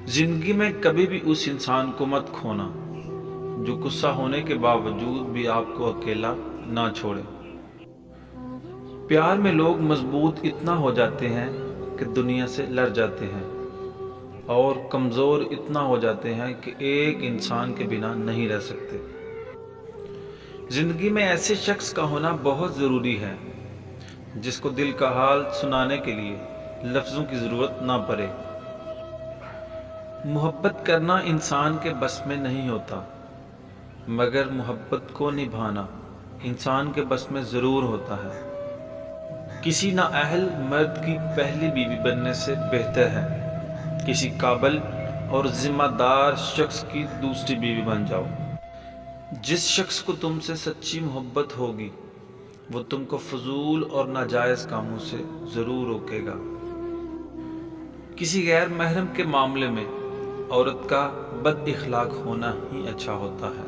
زندگی میں کبھی بھی اس انسان کو مت کھونا جو غصہ ہونے کے باوجود بھی آپ کو اکیلا نہ چھوڑے۔ پیار میں لوگ مضبوط اتنا ہو جاتے ہیں کہ دنیا سے لڑ جاتے ہیں، اور کمزور اتنا ہو جاتے ہیں کہ ایک انسان کے بنا نہیں رہ سکتے۔ زندگی میں ایسے شخص کا ہونا بہت ضروری ہے جس کو دل کا حال سنانے کے لیے لفظوں کی ضرورت نہ پڑے۔ محبت کرنا انسان کے بس میں نہیں ہوتا، مگر محبت کو نبھانا انسان کے بس میں ضرور ہوتا ہے۔ کسی نااہل مرد کی پہلی بیوی بننے سے بہتر ہے کسی قابل اور ذمہ دار شخص کی دوسری بیوی بن جاؤ۔ جس شخص کو تم سے سچی محبت ہوگی وہ تم کو فضول اور ناجائز کاموں سے ضرور روکے گا۔ کسی غیر محرم کے معاملے میں عورت کا بد اخلاق ہونا ہی اچھا ہوتا ہے۔